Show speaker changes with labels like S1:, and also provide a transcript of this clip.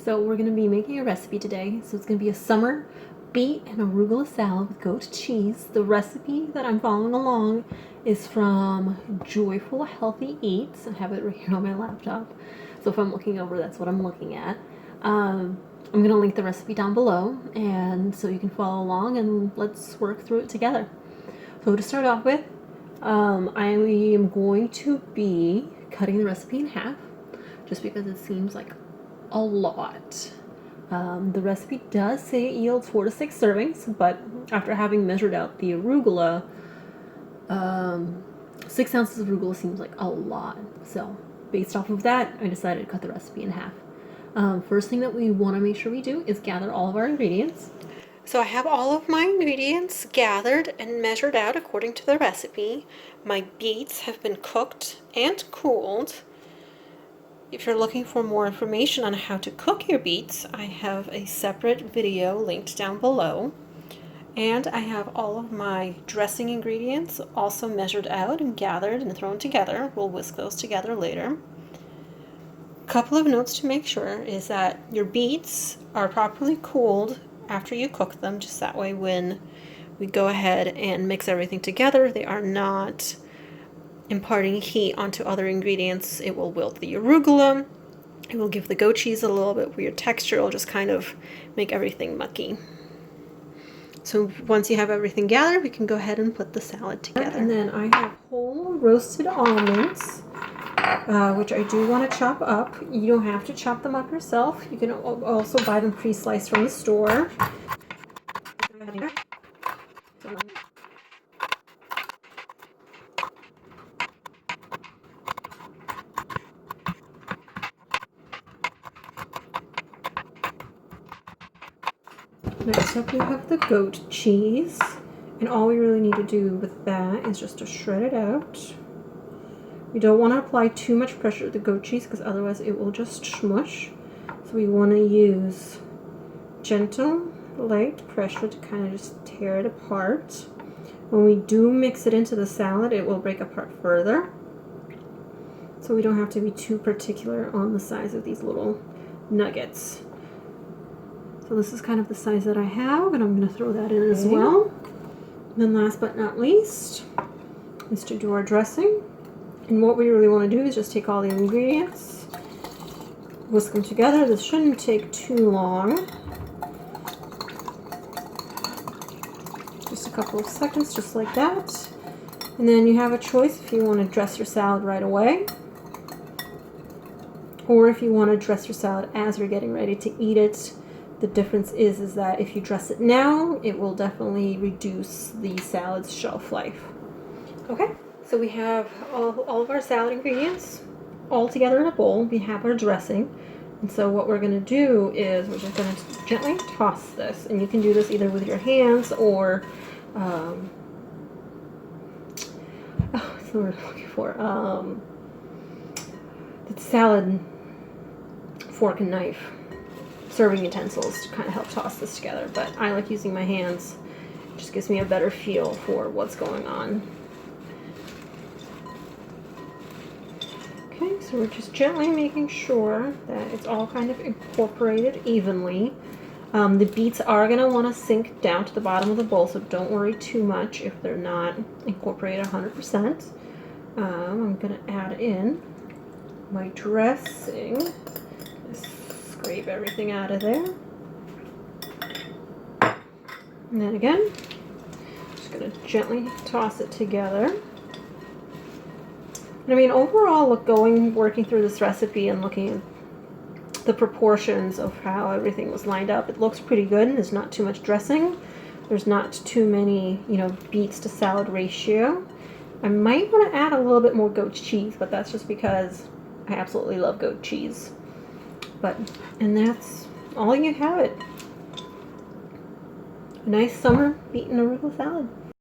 S1: So we're going to be making a recipe today. So it's going to be a summer beet and arugula salad with goat cheese. The recipe that I'm following along is from Joyful Healthy Eats. I have it right here on my laptop. So if I'm looking over, that's what I'm looking at. I'm going to link the recipe down below, and so you can follow along and let's work through it together. So to start off with, I am going to be cutting the recipe in half just because it seems like a lot. The recipe does say it yields 4 to 6 servings, but after having measured out the arugula, 6 ounces of arugula seems like a lot. So based off of that, I decided to cut the recipe in half. First thing that we want to make sure we do is gather all of our ingredients. So I have all of my ingredients gathered and measured out according to the recipe. My beets have been cooked and cooled. If you're looking for more information on how to cook your beets, I have a separate video linked down below. And I have all of my dressing ingredients also measured out and gathered and thrown together. We'll whisk those together later. A couple of notes to make sure is that your beets are properly cooled after you cook them, just that way when we go ahead and mix everything together, they are not imparting heat onto other ingredients. It will wilt the arugula, it will give the goat cheese a little bit weird texture, it'll just kind of make everything mucky. So once you have everything gathered, we can go ahead and put the salad together. And then I have whole roasted almonds, which I do want to chop up. You don't have to chop them up yourself. You can also buy them pre-sliced from the store. Next up we have the goat cheese, and all we really need to do with that is just to shred it out. We don't want to apply too much pressure to the goat cheese because otherwise it will just smush. So we want to use gentle, light pressure to kind of just tear it apart. When we do mix it into the salad, it will break apart further. So we don't have to be too particular on the size of these little nuggets. So this is kind of the size that I have, and I'm going to throw that in as well. And then last but not least is to do our dressing. And what we really want to do is just take all the ingredients, whisk them together. This shouldn't take too long. Just a couple of seconds, just like that. And then you have a choice if you want to dress your salad right away, or if you want to dress your salad as you're getting ready to eat it. The difference is that if you dress it now, it will definitely reduce the salad's shelf life. Okay, so we have all of our salad ingredients all together in a bowl. We have our dressing. And so what we're going to do is we're just going to gently toss this. And you can do this either with your hands or, what's the word I'm looking for? The salad fork and knife. Serving utensils to kind of help toss this together, but I like using my hands. It just gives me a better feel for what's going on. Okay, so we're just gently making sure that it's all kind of incorporated evenly. The beets are going to want to sink down to the bottom of the bowl, so don't worry too much if they're not incorporated 100%. I'm going to add in my dressing. Scrape everything out of there. And then again, just going to gently toss it together. And I mean, overall, working through this recipe and looking at the proportions of how everything was lined up, it looks pretty good. And there's not too much dressing. There's not too many, beets to salad ratio. I might want to add a little bit more goat cheese, but that's just because I absolutely love goat cheese. And that's all you have it. A nice summer beet and arugula salad.